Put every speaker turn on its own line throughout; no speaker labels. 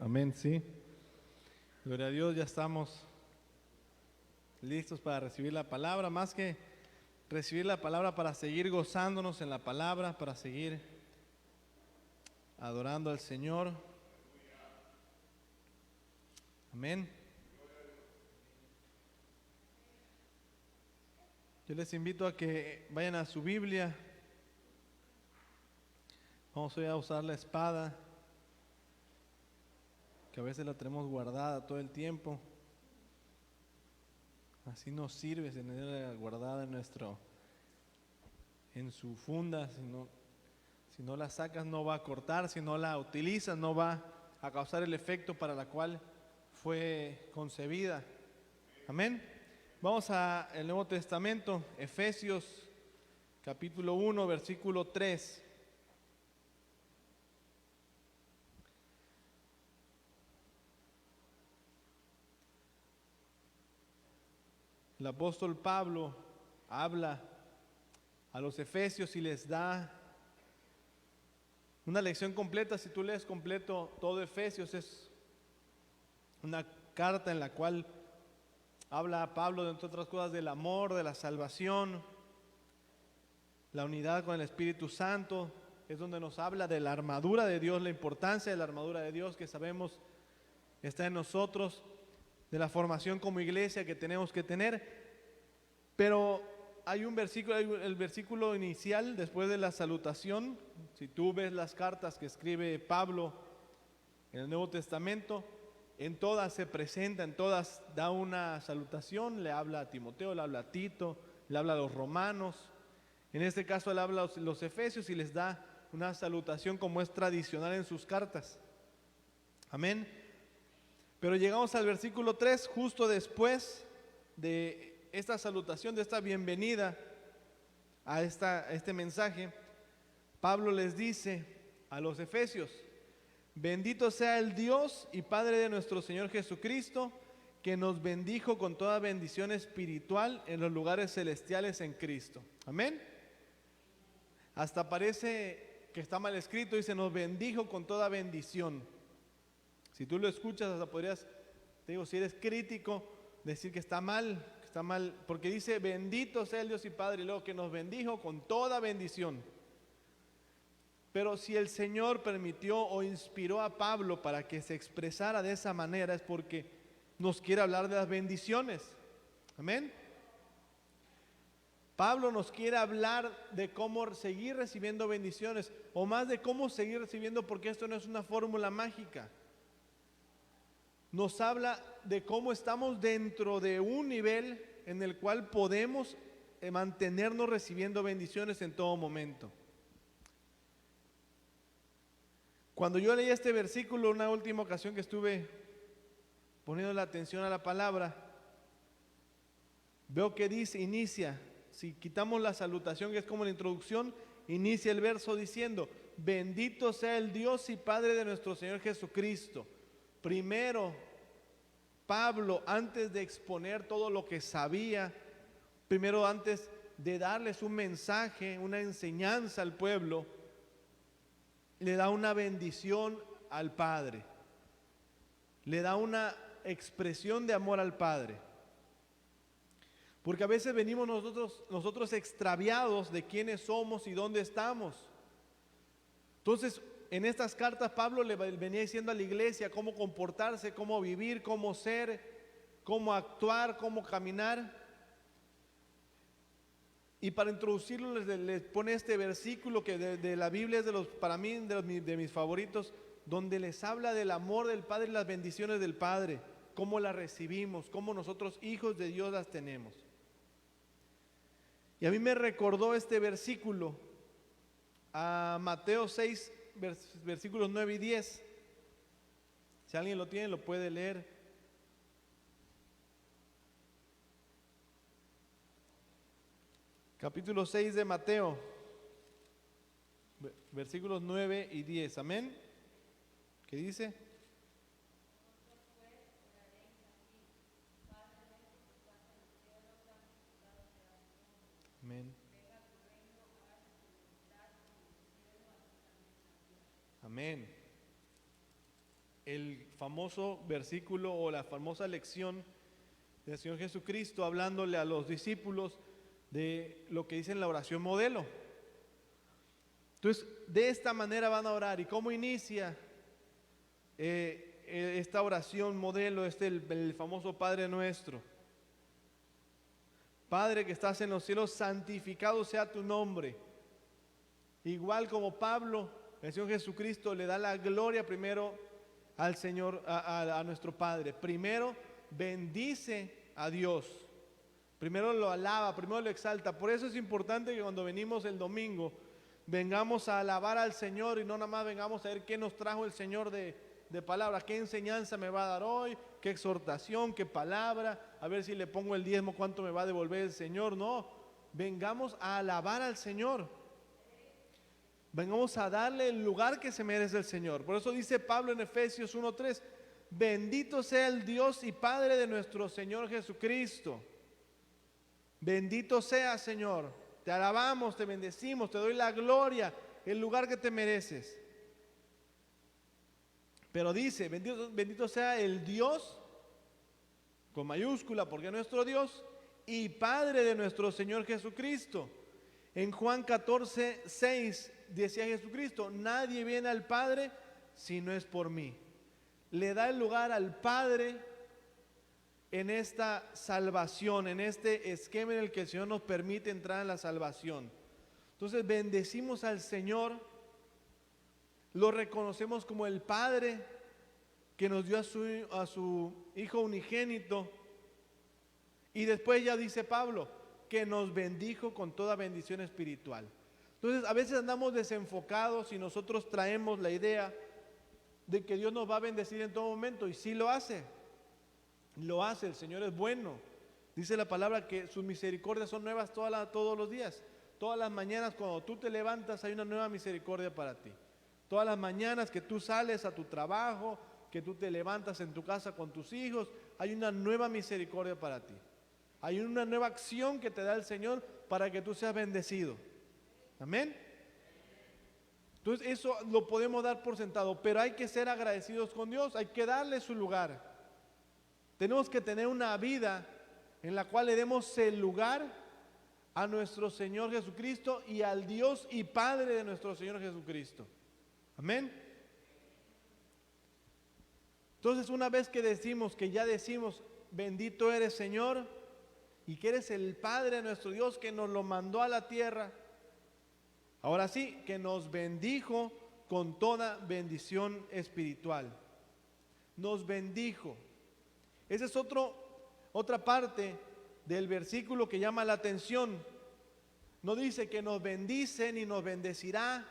Amén, sí. Gloria a Dios, ya estamos listos para recibir la palabra, más que recibir la palabra, para seguir gozándonos en la palabra, para seguir adorando al Señor. Amén. Yo les invito a que vayan a su Biblia. Vamos hoy a usar la espada, que a veces la tenemos guardada todo el tiempo. Así nos sirve tenerla guardada en su funda. Si no la sacas no va a cortar, si no la utilizas no va a causar el efecto para la cual fue concebida. Amén. Vamos al Nuevo Testamento, Efesios capítulo 1, versículo 3. El apóstol Pablo habla a los efesios y les da una lección completa. Si tú lees completo todo Efesios, es una carta en la cual habla a Pablo, entre otras cosas, del amor, de la salvación, la unidad con el Espíritu Santo. Es donde nos habla de la armadura de Dios, la importancia de la armadura de Dios que sabemos está en nosotros, de la formación como iglesia que tenemos que tener. Pero hay un versículo, el versículo inicial después de la salutación. Si tú ves las cartas que escribe Pablo en el Nuevo Testamento, en todas se presenta, en todas da una salutación. Le habla a Timoteo, le habla a Tito, le habla a los romanos. En este caso le habla a los efesios y les da una salutación como es tradicional en sus cartas. Amén. Pero llegamos al versículo 3, justo después de esta salutación, de esta bienvenida a este mensaje. Pablo les dice a los efesios: bendito sea el Dios y Padre de nuestro Señor Jesucristo, que nos bendijo con toda bendición espiritual en los lugares celestiales en Cristo. Amén. Hasta parece que está mal escrito, dice nos bendijo con toda bendición. Si tú lo escuchas, hasta podrías, te digo, si eres crítico, decir que está mal, porque dice bendito sea el Dios y Padre, y luego que nos bendijo con toda bendición. Pero si el Señor permitió o inspiró a Pablo para que se expresara de esa manera, es porque nos quiere hablar de las bendiciones. Amén. Pablo nos quiere hablar de cómo seguir recibiendo bendiciones, o más de cómo seguir recibiendo, porque esto no es una fórmula mágica. Nos habla de cómo estamos dentro de un nivel en el cual podemos mantenernos recibiendo bendiciones en todo momento. Cuando yo leí este versículo, una última ocasión que estuve poniendo la atención a la palabra, veo que dice, inicia, si quitamos la salutación que es como la introducción, inicia el verso diciendo: bendito sea el Dios y Padre de nuestro Señor Jesucristo. Primero, Pablo, antes de exponer todo lo que sabía, primero antes de darles un mensaje, una enseñanza al pueblo, le da una bendición al Padre, le da una expresión de amor al Padre. Porque a veces venimos nosotros extraviados de quiénes somos y dónde estamos. Entonces, en estas cartas Pablo le venía diciendo a la iglesia cómo comportarse, cómo vivir, cómo ser, cómo actuar, cómo caminar. Y para introducirlo les pone este versículo que de la Biblia es para mí de mis favoritos, donde les habla del amor del Padre y las bendiciones del Padre, cómo las recibimos, cómo nosotros hijos de Dios las tenemos. Y a mí me recordó este versículo a Mateo 6, versículos 9 y 10. Si alguien lo tiene, lo puede leer. Capítulo 6 de Mateo, versículos 9 y 10. Amén. ¿Qué dice? Amén. Amén. el famoso versículo o la famosa lección del Señor Jesucristo hablándole a los discípulos de lo que dice en la oración modelo. Entonces, de esta manera van a orar. ¿Y cómo inicia esta oración modelo? El famoso Padre Nuestro. Padre que estás en los cielos, santificado sea tu nombre. Igual como Pablo, el Señor Jesucristo le da la gloria primero al Señor, a nuestro Padre. Primero bendice a Dios. Primero lo alaba, primero lo exalta. Por eso es importante que cuando venimos el domingo, vengamos a alabar al Señor y no nada más vengamos a ver qué nos trajo el Señor de palabra, qué enseñanza me va a dar hoy, qué exhortación, qué palabra, a ver si le pongo el diezmo, cuánto me va a devolver el Señor. No, vengamos a alabar al Señor. Vengamos a darle el lugar que se merece el Señor. Por eso dice Pablo en Efesios 1:3, bendito sea el Dios y Padre de nuestro Señor Jesucristo. Bendito sea, Señor. Te alabamos, te bendecimos, te doy la gloria, el lugar que te mereces. Pero dice, bendito sea el Dios, con mayúscula, porque es nuestro Dios, y Padre de nuestro Señor Jesucristo. En Juan 14:6 decía Jesucristo, nadie viene al Padre si no es por mí. Le da el lugar al Padre en esta salvación, en este esquema en el que el Señor nos permite entrar en la salvación. Entonces bendecimos al Señor, lo reconocemos como el Padre que nos dio a su Hijo unigénito, y después ya dice Pablo que nos bendijo con toda bendición espiritual. Entonces a veces andamos desenfocados y nosotros traemos la idea de que Dios nos va a bendecir en todo momento, y sí lo hace. Lo hace, el Señor es bueno. Dice la palabra que sus misericordias son nuevas todos los días. Todas las mañanas cuando tú te levantas hay una nueva misericordia para ti. Todas las mañanas que tú sales a tu trabajo, que tú te levantas en tu casa con tus hijos, hay una nueva misericordia para ti. Hay una nueva acción que te da el Señor para que tú seas bendecido. Amén. Entonces eso lo podemos dar por sentado, pero hay que ser agradecidos con Dios, hay que darle su lugar. Tenemos que tener una vida en la cual le demos el lugar a nuestro Señor Jesucristo y al Dios y Padre de nuestro Señor Jesucristo. Amén. Entonces, una vez que ya decimos, bendito eres, Señor, y que eres el Padre de nuestro Dios que nos lo mandó a la tierra, ahora sí, que nos bendijo con toda bendición espiritual. Nos bendijo. Esa es otra parte del versículo que llama la atención. No dice que nos bendice ni nos bendecirá,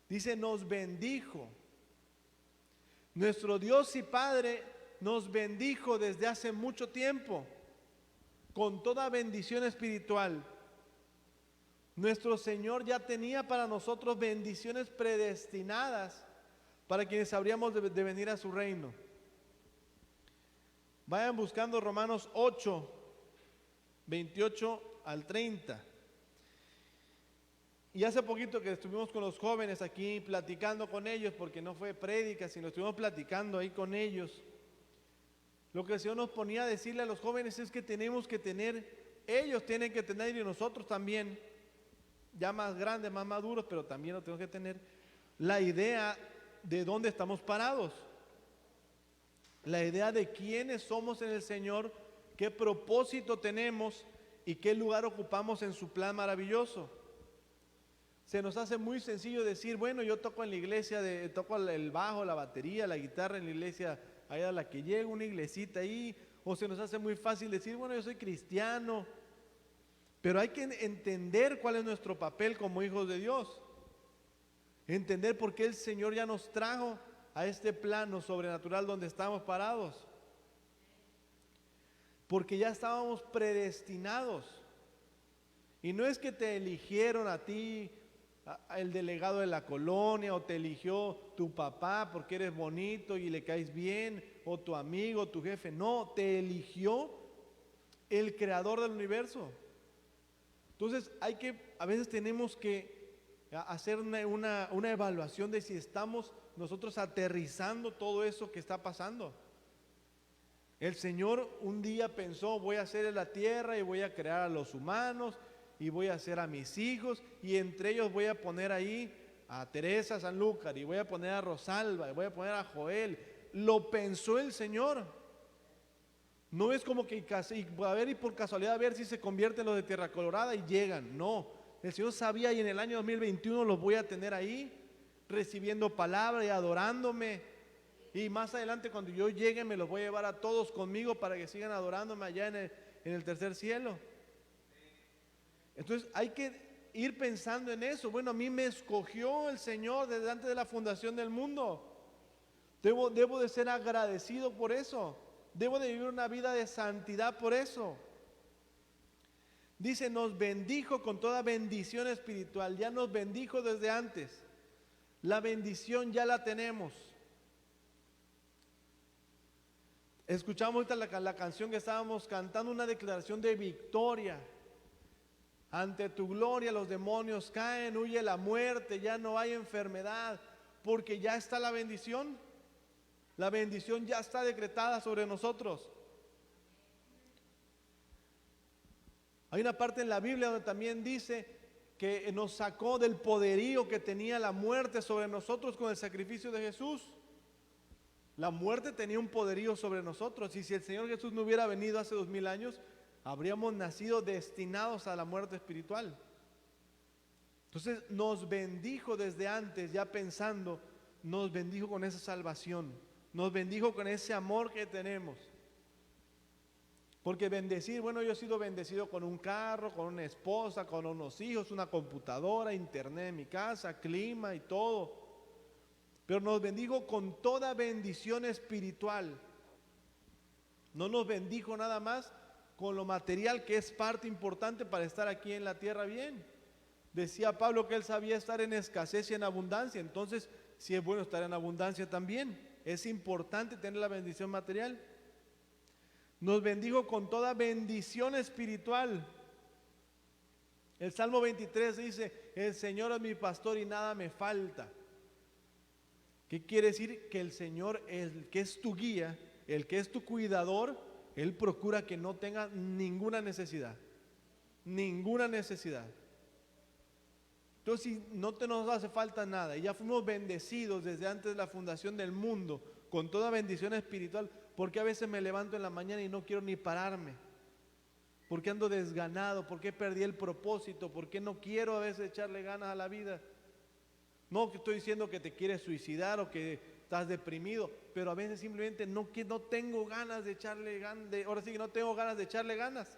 dice nos bendijo. Nuestro Dios y Padre nos bendijo desde hace mucho tiempo con toda bendición espiritual. Nuestro Señor ya tenía para nosotros bendiciones predestinadas para quienes habríamos de venir a su reino. Vayan buscando Romanos 8, 28 al 30. Y hace poquito que estuvimos con los jóvenes aquí platicando con ellos, porque no fue prédica, sino estuvimos platicando ahí con ellos. Lo que el Señor nos ponía a decirle a los jóvenes es que tenemos que tener, ellos tienen que tener y nosotros también, ya más grandes, más maduros, pero también lo tenemos que tener, la idea de dónde estamos parados. La idea de quiénes somos en el Señor, qué propósito tenemos y qué lugar ocupamos en su plan maravilloso. Se nos hace muy sencillo decir, bueno, yo toco en la iglesia, toco el bajo, la batería, la guitarra en la iglesia ahí a la que llego, una iglesita ahí, o se nos hace muy fácil decir, bueno, yo soy cristiano. Pero hay que entender cuál es nuestro papel como hijos de Dios. Entender por qué el Señor ya nos trajo a este plano sobrenatural donde estamos parados. Porque ya estábamos predestinados. Y no es que te eligieron a ti el delegado de la colonia, o te eligió tu papá porque eres bonito y le caes bien, o tu amigo, tu jefe. No, te eligió el creador del universo. Entonces a veces tenemos que hacer una evaluación de si estamos nosotros aterrizando todo eso que está pasando. El Señor un día pensó, voy a hacer en la tierra y voy a crear a los humanos y voy a hacer a mis hijos, y entre ellos voy a poner ahí a Teresa Sanlúcar, y voy a poner a Rosalba, y voy a poner a Joel. Lo pensó el Señor. No es como que a ver y por casualidad a ver si se convierten los de Tierra Colorada y llegan. No, el Señor sabía, y en el año 2021 los voy a tener ahí recibiendo palabra y adorándome. Y más adelante cuando yo llegue me los voy a llevar a todos conmigo para que sigan adorándome allá en el tercer cielo. Entonces hay que ir pensando en eso. Bueno, a mí me escogió el Señor desde antes de la fundación del mundo. Debo de ser agradecido por eso. Debo de vivir una vida de santidad por eso. Dice, nos bendijo con toda bendición espiritual. Ya nos bendijo desde antes. La bendición ya la tenemos. Escuchamos ahorita la canción que estábamos cantando, una declaración de victoria. Ante tu gloria los demonios caen, huye la muerte, ya no hay enfermedad, porque ya está la bendición. La bendición ya está decretada sobre nosotros. Hay una parte en la Biblia donde también dice que nos sacó del poderío que tenía la muerte sobre nosotros con el sacrificio de Jesús. La muerte tenía un poderío sobre nosotros, y si el Señor Jesús no hubiera venido hace 2000 años, habríamos nacido destinados a la muerte espiritual. Entonces nos bendijo desde antes, ya pensando, nos bendijo con esa salvación, nos bendijo con ese amor que tenemos. Porque bendecir, bueno, yo he sido bendecido con un carro, con una esposa, con unos hijos, una computadora, internet en mi casa, clima y todo. Pero nos bendijo con toda bendición espiritual. No nos bendijo nada más con lo material, que es parte importante para estar aquí en la tierra bien. Decía Pablo que él sabía estar en escasez y en abundancia. Entonces, sí es bueno estar en abundancia también. Es importante tener la bendición material. Nos bendijo con toda bendición espiritual. El Salmo 23 dice, el Señor es mi pastor y nada me falta. ¿Qué quiere decir? Que el Señor, el que es tu guía, el que es tu cuidador, Él procura que no tenga ninguna necesidad. Ninguna necesidad. Entonces, si no nos hace falta nada, y ya fuimos bendecidos desde antes de la fundación del mundo, con toda bendición espiritual, ¿por qué a veces me levanto en la mañana y no quiero ni pararme? ¿Por qué ando desganado? ¿Por qué perdí el propósito? ¿Por qué no quiero a veces echarle ganas a la vida? No que estoy diciendo que te quieres suicidar o que estás deprimido, pero a veces simplemente no tengo ganas de echarle ganas, ahora sí que no tengo ganas de echarle ganas.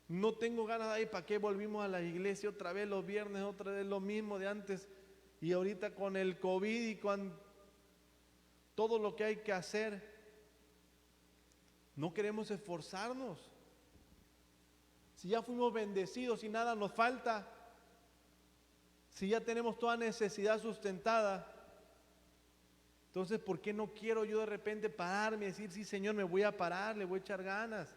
No tengo ganas de ahí, ¿para qué volvimos a la iglesia otra vez los viernes, otra vez lo mismo de antes? Y ahorita con el COVID y con todo lo que hay que hacer, no queremos esforzarnos. Si ya fuimos bendecidos y nada nos falta, si ya tenemos toda necesidad sustentada, entonces ¿por qué no quiero yo de repente pararme y decir, sí Señor, me voy a parar, le voy a echar ganas?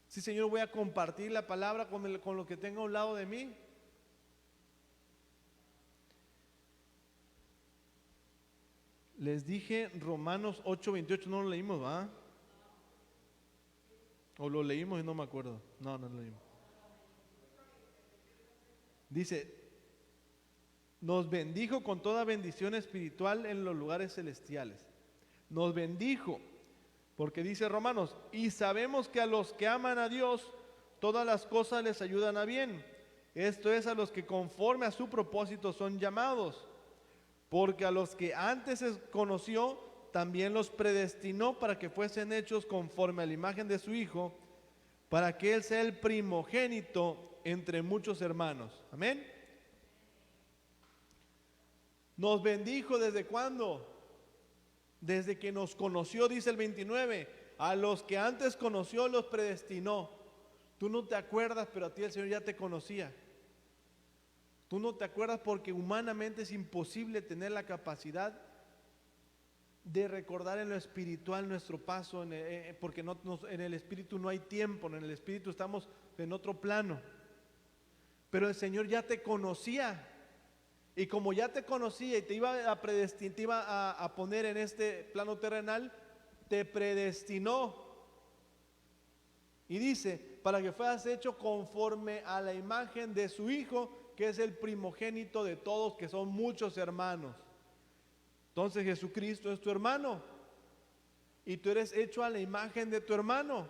Sí Señor, voy a compartir la palabra con lo que tenga a un lado de mí. Les dije Romanos 8:28, no lo leímos, ¿va? O lo leímos y no me acuerdo. No lo leímos. Dice, nos bendijo con toda bendición espiritual en los lugares celestiales. Nos bendijo, porque dice Romanos, y sabemos que a los que aman a Dios, todas las cosas les ayudan a bien. Esto es, a los que conforme a su propósito son llamados. Porque a los que antes conoció, también los predestinó para que fuesen hechos conforme a la imagen de su Hijo, para que Él sea el primogénito entre muchos hermanos. Amén. Nos bendijo ¿desde cuándo? Desde que nos conoció, dice el 29. A los que antes conoció los predestinó. Tú no te acuerdas, pero a ti el Señor ya te conocía. Tú no te acuerdas porque humanamente es imposible tener la capacidad de recordar en lo espiritual nuestro paso, porque en el espíritu no hay tiempo, en el espíritu estamos en otro plano. Pero el Señor ya te conocía. Y como ya te conocía y te iba a predestinar, te iba a poner en este plano terrenal, te predestinó. Y dice, para que fueras hecho conforme a la imagen de su Hijo, que es el primogénito de todos, que son muchos hermanos. Entonces Jesucristo es tu hermano. Y tú eres hecho a la imagen de tu hermano.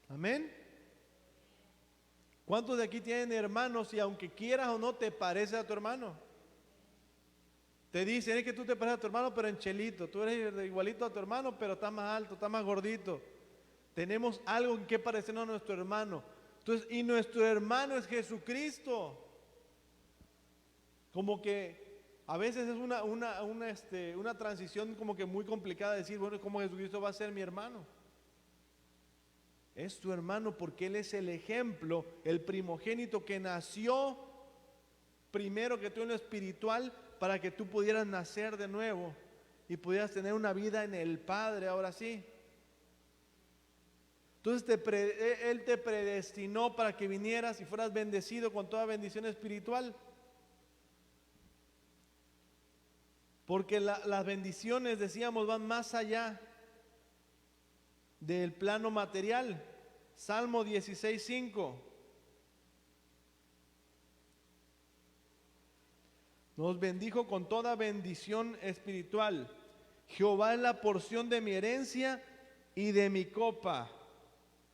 Amén. ¿Cuántos de aquí tienen hermanos y aunque quieras o no te parece a tu hermano? Te dicen, es que tú te pareces a tu hermano pero en chelito. Tú eres igualito a tu hermano pero estás más alto, estás más gordito. Tenemos algo en que parecernos a nuestro hermano. Entonces, y nuestro hermano es Jesucristo. Como que a veces es una transición como que muy complicada decir, bueno, ¿cómo Jesucristo va a ser mi hermano? Es tu hermano porque Él es el ejemplo, el primogénito que nació primero que tú en lo espiritual para que tú pudieras nacer de nuevo y pudieras tener una vida en el Padre, ahora sí. Entonces Él te predestinó para que vinieras y fueras bendecido con toda bendición espiritual. Porque las bendiciones, decíamos, van más allá del plano material. Salmo 16:5 nos bendijo con toda bendición espiritual. Jehová es la porción de mi herencia y de mi copa.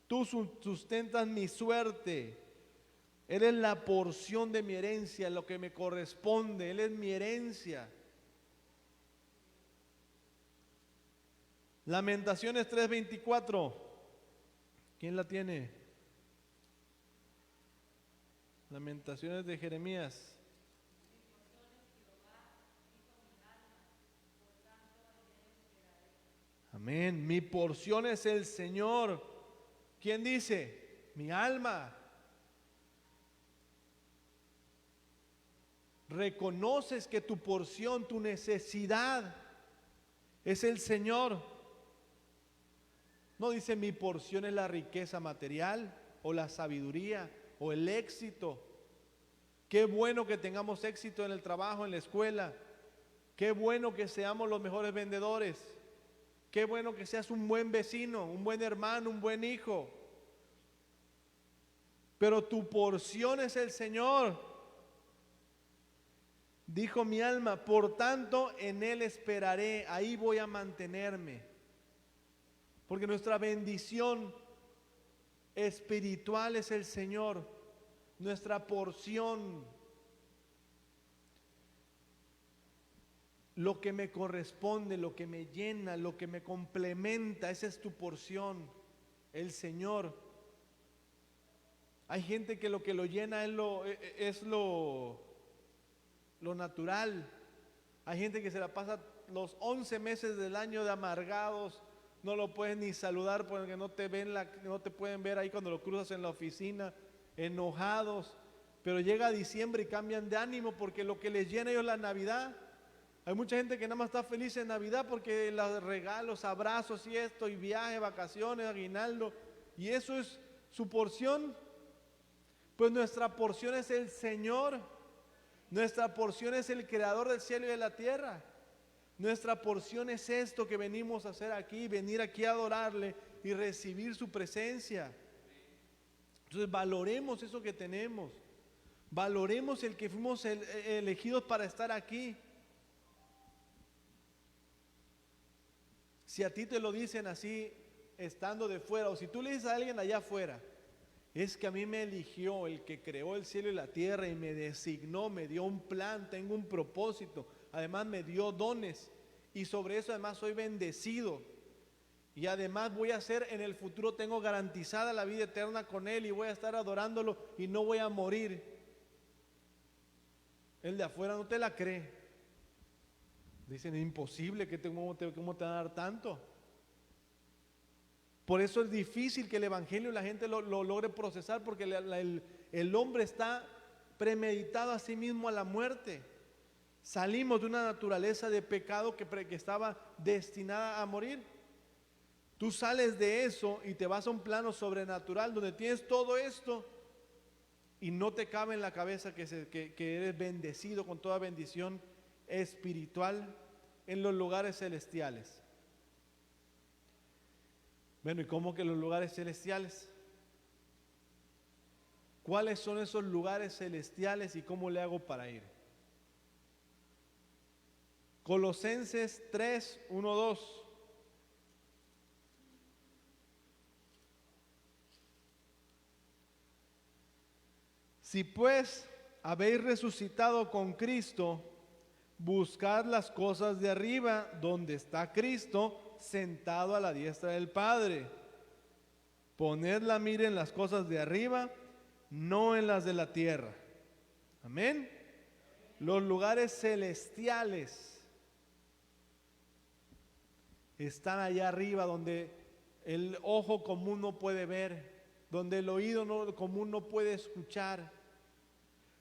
Tú sustentas mi suerte. Él es la porción de mi herencia, lo que me corresponde. Él es mi herencia. Lamentaciones 3:24. ¿Quién la tiene? Lamentaciones de Jeremías. Amén. Mi porción es el Señor. ¿Quién dice? Mi alma. Reconoces que tu porción, tu necesidad es el Señor. No dice mi porción es la riqueza material o la sabiduría o el éxito. Qué bueno que tengamos éxito en el trabajo, en la escuela. Qué bueno que seamos los mejores vendedores. Qué bueno que seas un buen vecino, un buen hermano, un buen hijo. Pero tu porción es el Señor. Dijo mi alma, por tanto en Él esperaré, ahí voy a mantenerme. Porque nuestra bendición espiritual es el Señor, nuestra porción, lo que me corresponde, lo que me llena, lo que me complementa, esa es tu porción, el Señor. Hay gente que lo llena es lo natural. Hay gente que se la pasa los 11 meses del año de amargados. No lo pueden ni saludar porque no te ven, no te pueden ver ahí cuando lo cruzas en la oficina, enojados. Pero llega diciembre y cambian de ánimo porque lo que les llena a ellos es la Navidad. Hay mucha gente que nada más está feliz en Navidad porque los regalos, abrazos y esto, y viajes, vacaciones, aguinaldo, y eso es su porción. Pues nuestra porción es el Señor. Nuestra porción es el creador del cielo y de la tierra. Nuestra porción es esto que venimos a hacer aquí, venir aquí a adorarle y recibir su presencia. Entonces valoremos eso que tenemos. Valoremos el que fuimos elegidos para estar aquí. Si a ti te lo dicen así, estando de fuera, o si tú le dices a alguien allá afuera, es que a mí me eligió el que creó el cielo y la tierra y me designó, me dio un plan, tengo un propósito. Además me dio dones y sobre eso además soy bendecido y además voy a ser en el futuro, tengo garantizada la vida eterna con Él y voy a estar adorándolo y no voy a morir. El de afuera no te la cree. Dicen, es imposible, ¿cómo te van a dar tanto? Por eso es difícil que el evangelio la gente lo logre procesar, porque el hombre está premeditado a sí mismo a la muerte. Salimos de una naturaleza de pecado que estaba destinada a morir. Tú sales de eso y te vas a un plano sobrenatural donde tienes todo esto y no te cabe en la cabeza que eres bendecido con toda bendición espiritual en los lugares celestiales. Bueno, ¿y cómo que los lugares celestiales? ¿Cuáles son esos lugares celestiales y cómo le hago para ir? Colosenses 3, 1, 2. Si pues habéis resucitado con Cristo, buscad las cosas de arriba, donde está Cristo, sentado a la diestra del Padre. Poned la mira en las cosas de arriba, no en las de la tierra. Amén. Los lugares celestiales están allá arriba, donde el ojo común no puede ver, donde el oído común no puede escuchar,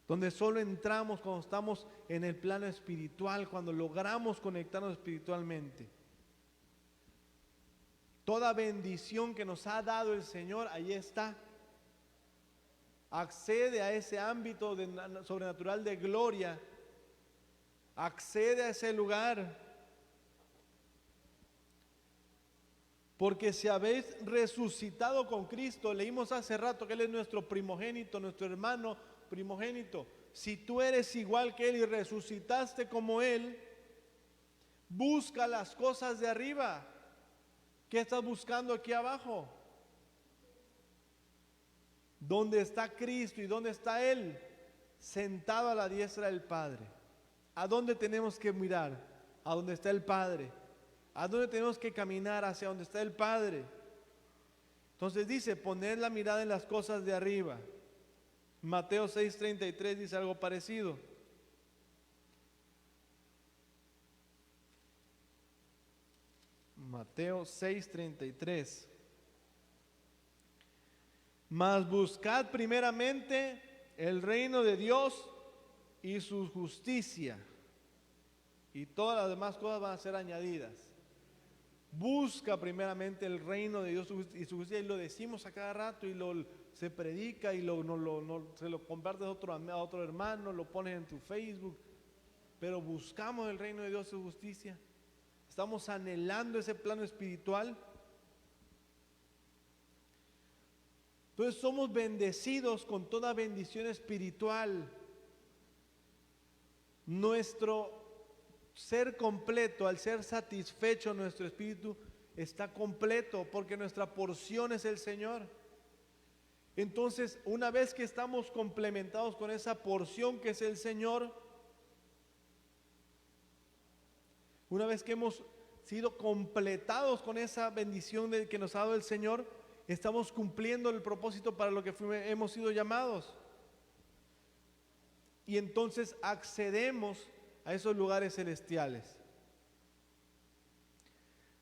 donde solo entramos cuando estamos en el plano espiritual, cuando logramos conectarnos espiritualmente. Toda bendición que nos ha dado el Señor, ahí está. Accede a ese ámbito sobrenatural de gloria, accede a ese lugar. Porque si habéis resucitado con Cristo, leímos hace rato que Él es nuestro primogénito, nuestro hermano primogénito. Si tú eres igual que Él y resucitaste como Él, busca las cosas de arriba. ¿Qué estás buscando aquí abajo? ¿Dónde está Cristo y dónde está Él? Sentado a la diestra del Padre. ¿A dónde tenemos que mirar? A donde está el Padre. ¿A dónde tenemos que caminar? Hacia donde está el Padre. Entonces dice, poner la mirada en las cosas de arriba. Mateo 6:33 dice algo parecido. Mateo 6:33. Mas buscad primeramente el reino de Dios y su justicia, y todas las demás cosas van a ser añadidas. Busca primeramente el reino de Dios y su justicia, y lo decimos a cada rato, y se predica, y se lo compartes a otro hermano, lo pones en tu Facebook, pero buscamos el reino de Dios y su justicia. Estamos anhelando ese plano espiritual. Entonces somos bendecidos con toda bendición espiritual. Nuestro ser completo, al ser satisfecho, nuestro espíritu está completo porque nuestra porción es el Señor. Entonces, una vez que estamos complementados con esa porción que es el Señor, una vez que hemos sido completados con esa bendición que nos ha dado el Señor, estamos cumpliendo el propósito para lo que hemos sido llamados. Y entonces accedemos a esos lugares celestiales.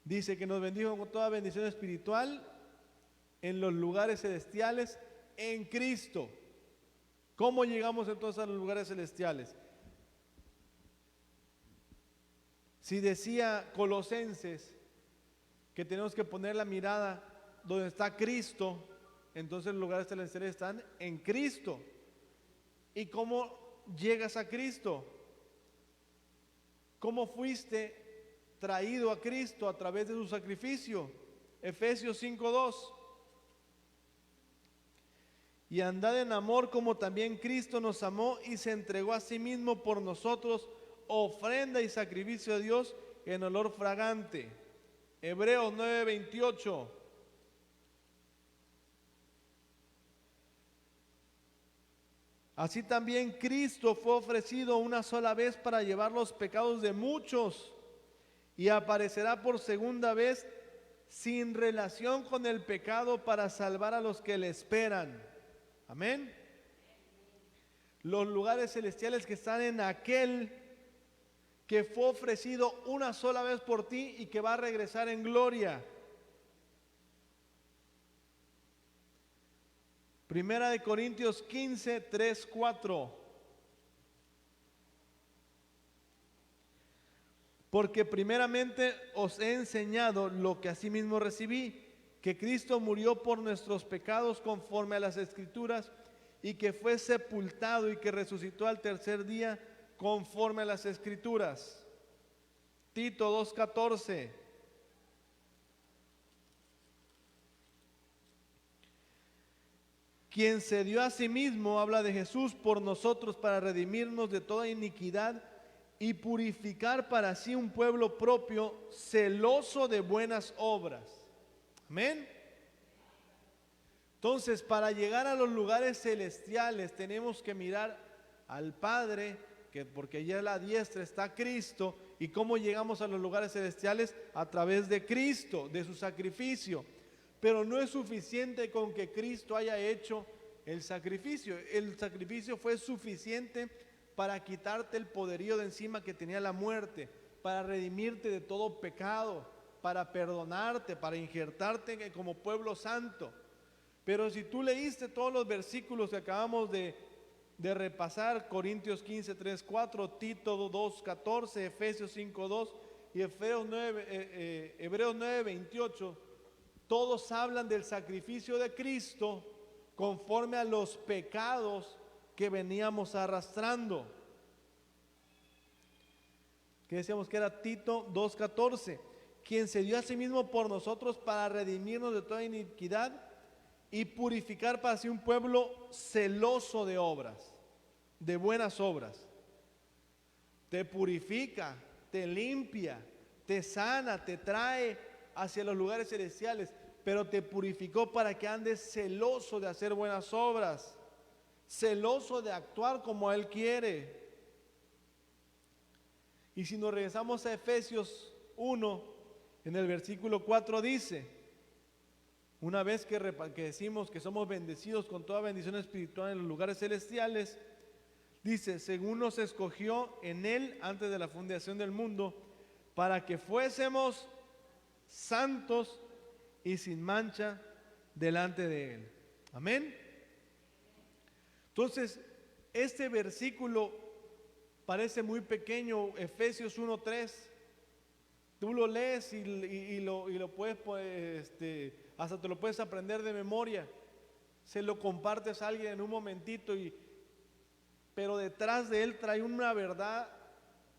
Dice que nos bendijo con toda bendición espiritual en los lugares celestiales en Cristo. ¿Cómo llegamos entonces a los lugares celestiales? Si decía Colosenses que tenemos que poner la mirada donde está Cristo, entonces los lugares celestiales están en Cristo. ¿Y cómo llegas a Cristo? ¿Cómo fuiste traído a Cristo? A través de su sacrificio. Efesios 5:2. Y andad en amor como también Cristo nos amó y se entregó a sí mismo por nosotros, ofrenda y sacrificio a Dios en olor fragante. Hebreos 9:28. Así también Cristo fue ofrecido una sola vez para llevar los pecados de muchos, y aparecerá por segunda vez sin relación con el pecado para salvar a los que le esperan. Amén. Los lugares celestiales que están en aquel que fue ofrecido una sola vez por ti y que va a regresar en gloria. Primera de Corintios 15, 3, 4. Porque primeramente os he enseñado lo que asimismo recibí, que Cristo murió por nuestros pecados conforme a las Escrituras, y que fue sepultado y que resucitó al tercer día conforme a las Escrituras. Tito 2:14. Quien se dio a sí mismo, habla de Jesús, por nosotros para redimirnos de toda iniquidad y purificar para sí un pueblo propio, celoso de buenas obras. Amén. Entonces, para llegar a los lugares celestiales tenemos que mirar al Padre, que porque allá a la diestra está Cristo. ¿Y cómo llegamos a los lugares celestiales? A través de Cristo, de su sacrificio. Pero no es suficiente con que Cristo haya hecho el sacrificio. El sacrificio fue suficiente para quitarte el poderío de encima que tenía la muerte, para redimirte de todo pecado, para perdonarte, para injertarte como pueblo santo. Pero si tú leíste todos los versículos que acabamos de repasar, Corintios 15, 3, 4, Tito 2, 14, Efesios 5, 2 y Hebreos 9, 28, todos hablan del sacrificio de Cristo conforme a los pecados que veníamos arrastrando. Que decíamos que era Tito 2:14, quien se dio a sí mismo por nosotros para redimirnos de toda iniquidad y purificar para sí un pueblo celoso de obras, de buenas obras. Te purifica, te limpia, te sana, te trae hacia los lugares celestiales, pero te purificó para que andes celoso de hacer buenas obras, celoso de actuar como Él quiere. Y si nos regresamos a Efesios 1, en el versículo 4 dice, una vez que decimos que somos bendecidos con toda bendición espiritual en los lugares celestiales, dice, según nos escogió en Él antes de la fundación del mundo, para que fuésemos santos y sin mancha delante de Él. Amén. Entonces, este versículo parece muy pequeño, Efesios 1:3. Tú lo lees y lo puedes, hasta te lo puedes aprender de memoria. Se lo compartes a alguien en un momentito, pero detrás de él trae una verdad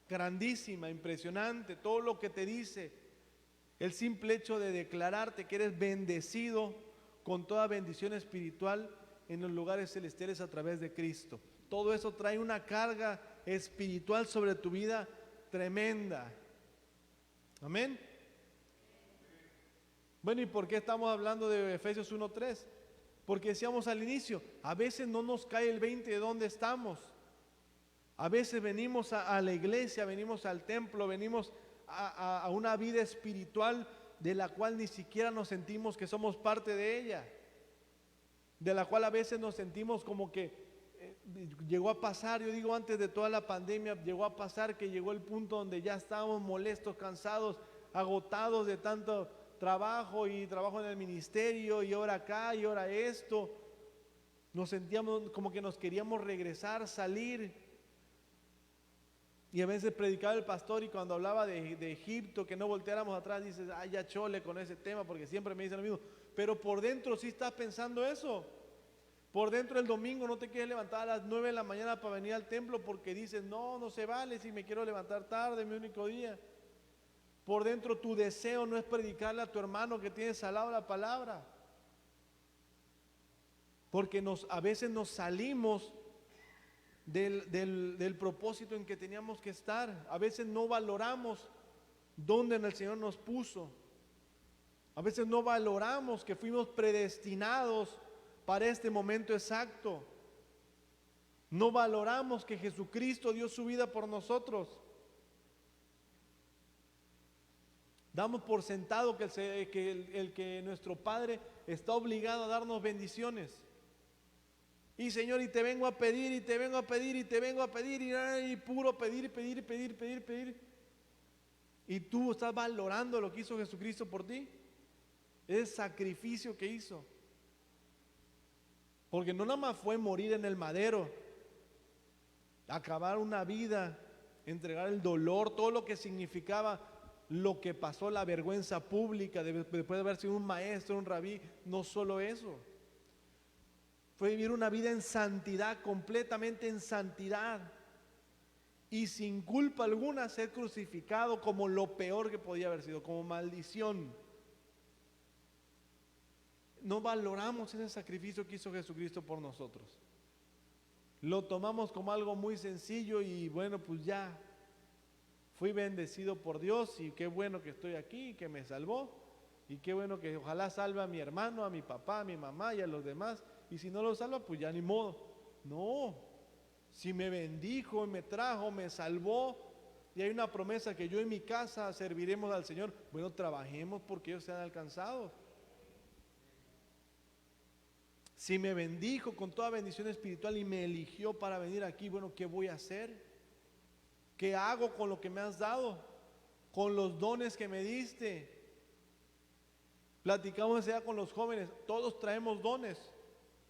grandísima, impresionante. Todo lo que te dice, el simple hecho de declararte que eres bendecido con toda bendición espiritual en los lugares celestiales a través de Cristo. Todo eso trae una carga espiritual sobre tu vida tremenda. Amén. Bueno, ¿y por qué estamos hablando de Efesios 1:3? Porque decíamos al inicio, a veces no nos cae el 20 de dónde estamos. A veces venimos a la iglesia, venimos al templo, venimos a una vida espiritual de la cual ni siquiera nos sentimos que somos parte de ella. De la cual a veces nos sentimos como que llegó a pasar, yo digo antes de toda la pandemia, llegó a pasar que llegó el punto donde ya estábamos molestos, cansados, agotados de tanto trabajo y trabajo en el ministerio y ahora acá y ahora esto. Nos sentíamos como que nos queríamos regresar, salir. Y a veces predicaba el pastor y cuando hablaba de Egipto, que no volteáramos atrás, dices, ay, ya chole con ese tema, porque siempre me dicen lo mismo. Pero por dentro sí estás pensando eso. Por dentro el domingo no te quieres levantar a las 9 de la mañana para venir al templo porque dices, no se vale si me quiero levantar tarde, mi único día. Por dentro tu deseo no es predicarle a tu hermano que tienes al lado la palabra. Porque a veces nos salimos del propósito en que teníamos que estar. A veces no valoramos dónde el Señor nos puso. A veces no valoramos que fuimos predestinados para este momento exacto. No valoramos que Jesucristo dio su vida por nosotros. Damos por sentado que nuestro Padre está obligado a darnos bendiciones. Y Señor, y te vengo a pedir, y te vengo a pedir, y te vengo a pedir, y puro pedir, pedir, pedir, pedir, pedir. Y tú estás valorando lo que hizo Jesucristo por ti. Ese sacrificio que hizo. Porque no nada más fue morir en el madero, acabar una vida, entregar el dolor, todo lo que significaba lo que pasó, la vergüenza pública después de haber sido un maestro, un rabí. No solo eso, Fue vivir una vida en santidad, completamente en santidad. Y sin culpa alguna ser crucificado como lo peor que podía haber sido, como maldición. No valoramos ese sacrificio que hizo Jesucristo por nosotros. Lo tomamos como algo muy sencillo y bueno, pues ya fui bendecido por Dios y qué bueno que estoy aquí, que me salvó y qué bueno que ojalá salve a mi hermano, a mi papá, a mi mamá y a los demás, y si no lo salva pues ya ni modo. No, si me bendijo, me trajo, me salvó y hay una promesa que yo en mi casa serviremos al Señor, bueno, trabajemos porque ellos sean alcanzados. Si me bendijo con toda bendición espiritual y me eligió para venir aquí, bueno, ¿qué voy a hacer? ¿Qué hago con lo que me has dado? Con los dones que me diste. Platicamos ya con los jóvenes, todos traemos dones,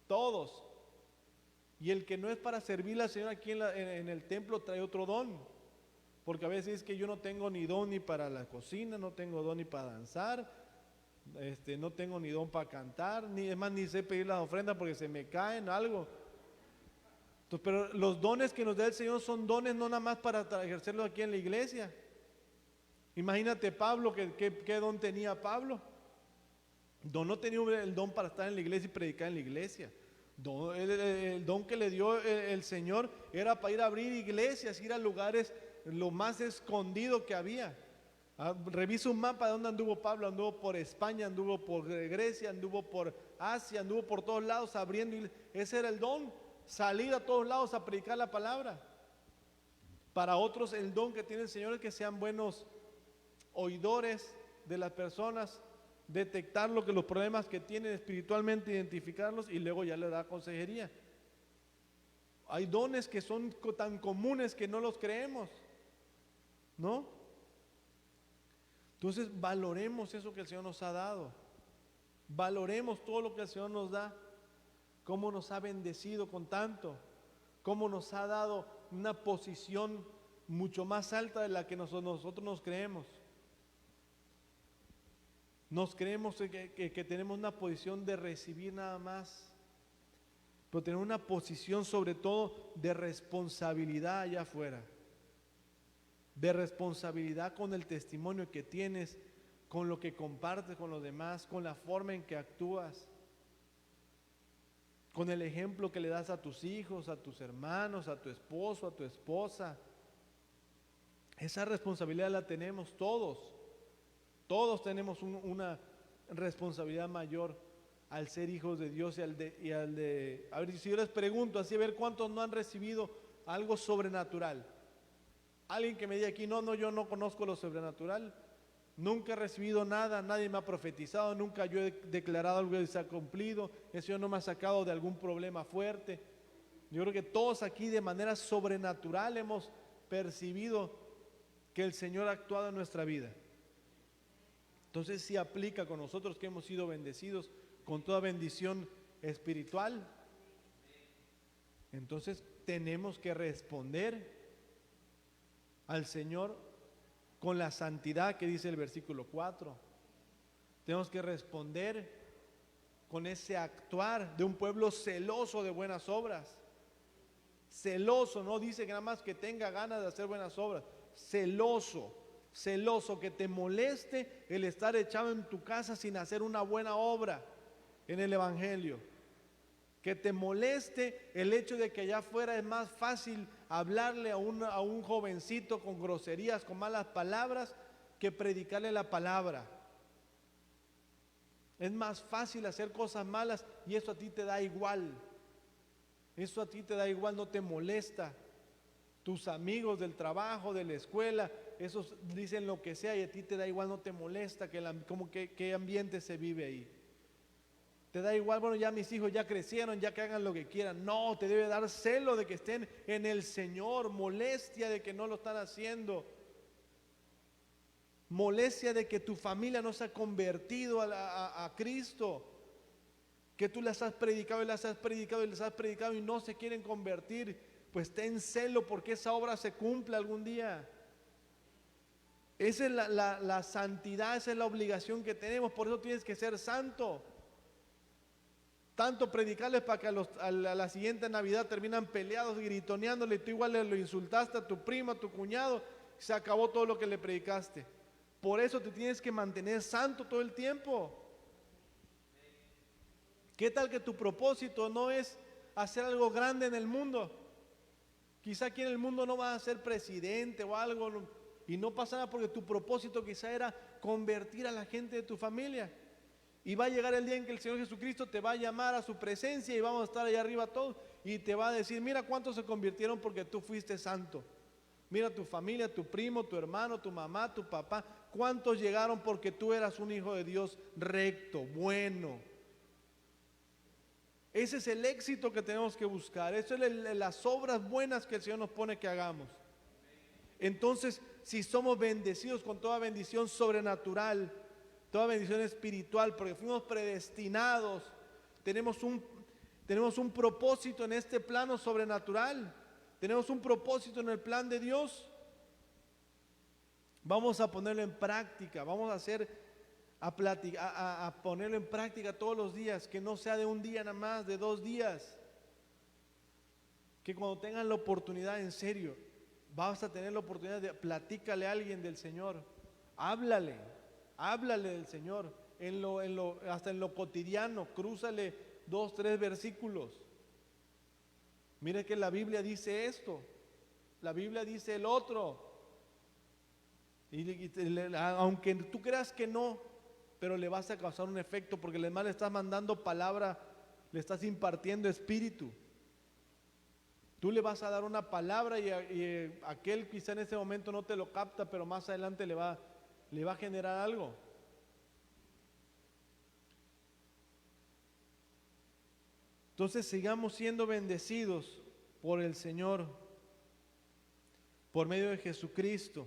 todos. Y el que no es para servirle al Señor aquí en el templo trae otro don. Porque a veces es que yo no tengo ni don ni para la cocina, no tengo don ni para danzar. No tengo ni don para cantar, ni es más, ni sé pedir las ofrendas porque se me caen algo. Entonces, pero los dones que nos da el Señor son dones no nada más para ejercerlos aquí en la iglesia. Imagínate Pablo, ¿qué don tenía Pablo? No tenía el don para estar en la iglesia y predicar en la iglesia. El don que le dio el Señor era para ir a abrir iglesias, ir a lugares lo más escondido que había. Revisa un mapa de dónde anduvo Pablo. Anduvo por España, anduvo por Grecia, anduvo por Asia, anduvo por todos lados abriendo. Ese era el don, salir a todos lados a predicar la palabra. Para otros el don que tiene el Señor es que sean buenos oidores de las personas, detectar los problemas que tienen espiritualmente, identificarlos y luego ya le da consejería. Hay dones que son tan comunes que no los creemos, ¿no? Entonces valoremos eso que el Señor nos ha dado. Valoremos todo lo que el Señor nos da. Cómo nos ha bendecido con tanto. Cómo nos ha dado una posición mucho más alta de la que nosotros nos creemos. Nos creemos que tenemos una posición de recibir nada más. Pero tenemos una posición sobre todo de responsabilidad allá afuera. De responsabilidad con el testimonio que tienes, con lo que compartes con los demás, con la forma en que actúas, con el ejemplo que le das a tus hijos, a tus hermanos, a tu esposo, a tu esposa. Esa responsabilidad la tenemos todos. Todos tenemos una responsabilidad mayor al ser hijos de Dios y al de... A ver, si yo les pregunto así, a ver cuántos no han recibido algo sobrenatural. Alguien que me diga aquí, no, yo no conozco lo sobrenatural, nunca he recibido nada, nadie me ha profetizado, nunca yo he declarado algo que se ha cumplido, el Señor no me ha sacado de algún problema fuerte. Yo creo que todos aquí de manera sobrenatural hemos percibido que el Señor ha actuado en nuestra vida. Entonces sí aplica con nosotros que hemos sido bendecidos con toda bendición espiritual. Entonces tenemos que responder al Señor con la santidad que dice el versículo 4. Tenemos que responder con ese actuar de un pueblo celoso de buenas obras. Celoso, no dice que nada más que tenga ganas de hacer buenas obras. Celoso, que te moleste el estar echado en tu casa sin hacer una buena obra en el Evangelio. Que te moleste el hecho de que allá afuera es más fácil hablarle a un jovencito con groserías, con malas palabras, que predicarle la palabra. Es más fácil hacer cosas malas y eso a ti te da igual. Eso a ti te da igual, no te molesta. Tus amigos del trabajo, de la escuela, esos dicen lo que sea y a ti te da igual, no te molesta qué ambiente se vive ahí. Te da igual, bueno, ya mis hijos ya crecieron, ya que hagan lo que quieran. No, te debe dar celo de que estén en el Señor, molestia de que no lo están haciendo, molestia de que tu familia no se ha convertido a Cristo, que tú las has predicado y las has predicado y les has predicado y no se quieren convertir. Pues ten celo porque esa obra se cumpla algún día. Esa es la santidad, esa es la obligación que tenemos, por eso tienes que ser santo. tanto predicarles para que a la siguiente Navidad terminan peleados, gritoneándole, tú igual lo insultaste a tu primo, a tu cuñado, se acabó todo lo que le predicaste. Por eso te tienes que mantener santo todo el tiempo. ¿Qué tal que tu propósito no es hacer algo grande en el mundo? Quizá aquí en el mundo no vas a ser presidente o algo, y no pasa nada, porque tu propósito quizá era convertir a la gente de tu familia. Y va a llegar el día en que el Señor Jesucristo te va a llamar a su presencia y vamos a estar allá arriba todos y te va a decir, mira cuántos se convirtieron porque tú fuiste santo. Mira tu familia, tu primo, tu hermano, tu mamá, tu papá, cuántos llegaron porque tú eras un hijo de Dios recto, bueno. Ese es el éxito que tenemos que buscar. Eso es las obras buenas que el Señor nos pone que hagamos. Entonces, si somos bendecidos con toda bendición sobrenatural, toda bendición espiritual, porque fuimos predestinados, tenemos un propósito en este plano sobrenatural, tenemos un propósito en el plan de Dios. Vamos a ponerlo en práctica, vamos a ponerlo en práctica todos los días, que no sea de un día nada más, de 2 días. Que cuando tengan la oportunidad, en serio, vas a tener la oportunidad de platícale a alguien del Señor, háblale del Señor, hasta en lo cotidiano, crúzale 2, 3 versículos. Mire que la Biblia dice esto, la Biblia dice el otro. Aunque tú creas que no, pero le vas a causar un efecto, porque además le estás mandando palabra, le estás impartiendo espíritu. Tú le vas a dar una palabra y aquel quizá en ese momento no te lo capta, pero más adelante le va a generar algo. Entonces sigamos siendo bendecidos por el Señor, por medio de Jesucristo,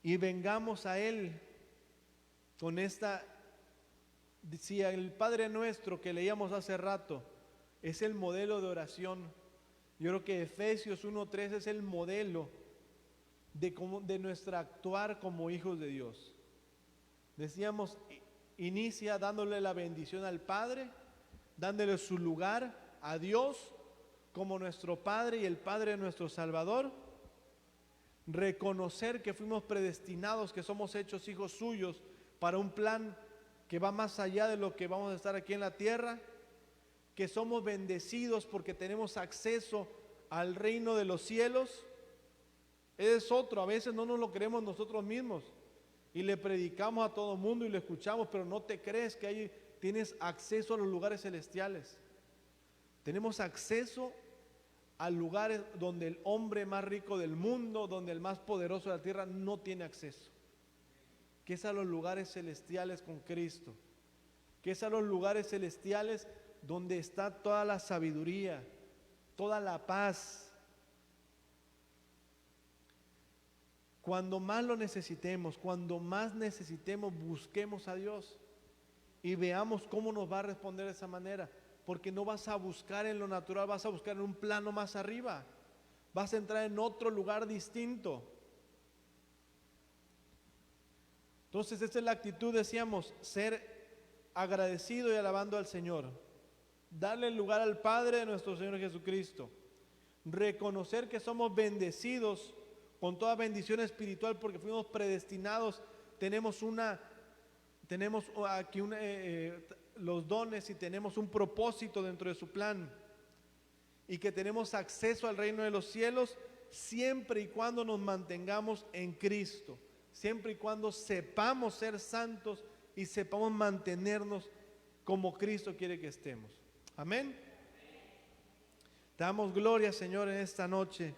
y vengamos a Él con si el Padre Nuestro que leíamos hace rato es el modelo de oración, yo creo que Efesios 1:3 es el modelo de nuestro actuar como hijos de Dios. Decíamos, inicia dándole la bendición al Padre, dándole su lugar a Dios como nuestro Padre y el Padre de nuestro Salvador. Reconocer que fuimos predestinados, que somos hechos hijos suyos para un plan que va más allá de lo que vamos a estar aquí en la tierra, que somos bendecidos porque tenemos acceso al reino de los cielos. Es otro, a veces no nos lo creemos nosotros mismos y le predicamos a todo el mundo y lo escuchamos, pero no te crees que ahí tienes acceso a los lugares celestiales. Tenemos acceso a lugares donde el hombre más rico del mundo, donde el más poderoso de la tierra no tiene acceso, que es a los lugares celestiales con Cristo, que es a los lugares celestiales donde está toda la sabiduría, toda la paz. Cuando más lo necesitemos, cuando más necesitemos, busquemos a Dios y veamos cómo nos va a responder de esa manera. Porque no vas a buscar en lo natural, vas a buscar en un plano más arriba. Vas a entrar en otro lugar distinto. Entonces esta es la actitud, decíamos, ser agradecido y alabando al Señor. Darle el lugar al Padre de nuestro Señor Jesucristo. Reconocer que somos bendecidos con toda bendición espiritual porque fuimos predestinados. Tenemos aquí los dones y tenemos un propósito dentro de su plan, y que tenemos acceso al reino de los cielos siempre y cuando nos mantengamos en Cristo, siempre y cuando sepamos ser santos y sepamos mantenernos como Cristo quiere que estemos. Amén. Te damos gloria, Señor, en esta noche.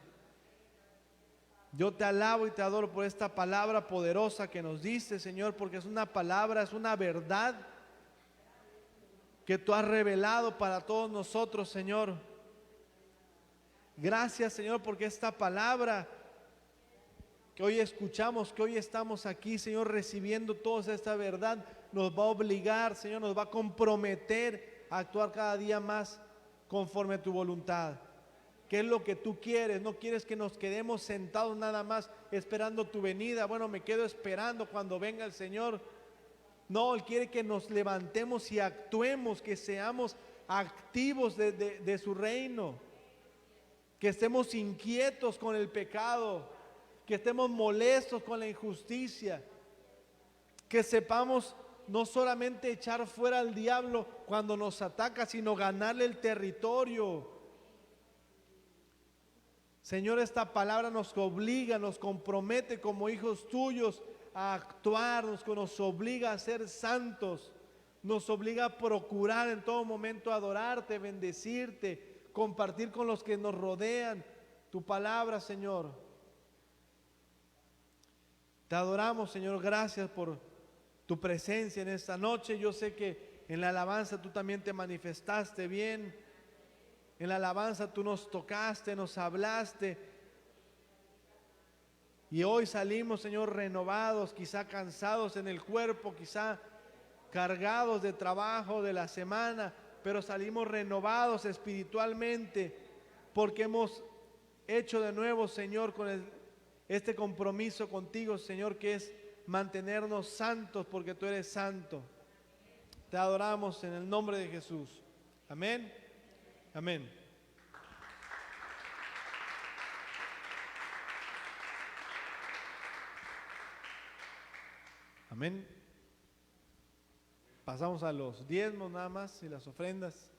Yo te alabo y te adoro por esta palabra poderosa que nos diste, Señor, porque es una palabra, es una verdad que tú has revelado para todos nosotros, Señor. Gracias, Señor, porque esta palabra que hoy escuchamos, que hoy estamos aquí, Señor, recibiendo toda esta verdad, nos va a obligar, Señor, nos va a comprometer a actuar cada día más conforme a tu voluntad. ¿Qué es lo que tú quieres? No quieres que nos quedemos sentados nada más esperando tu venida. Bueno, me quedo esperando cuando venga el Señor. No, Él quiere que nos levantemos y actuemos, que seamos activos de su reino, que estemos inquietos con el pecado, que estemos molestos con la injusticia, que sepamos no solamente echar fuera al diablo cuando nos ataca, sino ganarle el territorio. Señor, esta palabra nos obliga, nos compromete como hijos tuyos a actuar, nos obliga a ser santos, nos obliga a procurar en todo momento adorarte, bendecirte, compartir con los que nos rodean tu palabra, Señor. Te adoramos, Señor, gracias por tu presencia en esta noche. Yo sé que en la alabanza tú también te manifestaste bien. En la alabanza tú nos tocaste, nos hablaste. Y hoy salimos, Señor, renovados, quizá cansados en el cuerpo, quizá cargados de trabajo de la semana, pero salimos renovados espiritualmente porque hemos hecho de nuevo, Señor, con este compromiso contigo, Señor, que es mantenernos santos porque tú eres santo. Te adoramos en el nombre de Jesús. Amén. Amén. Amén. Pasamos a los diezmos nada más y las ofrendas.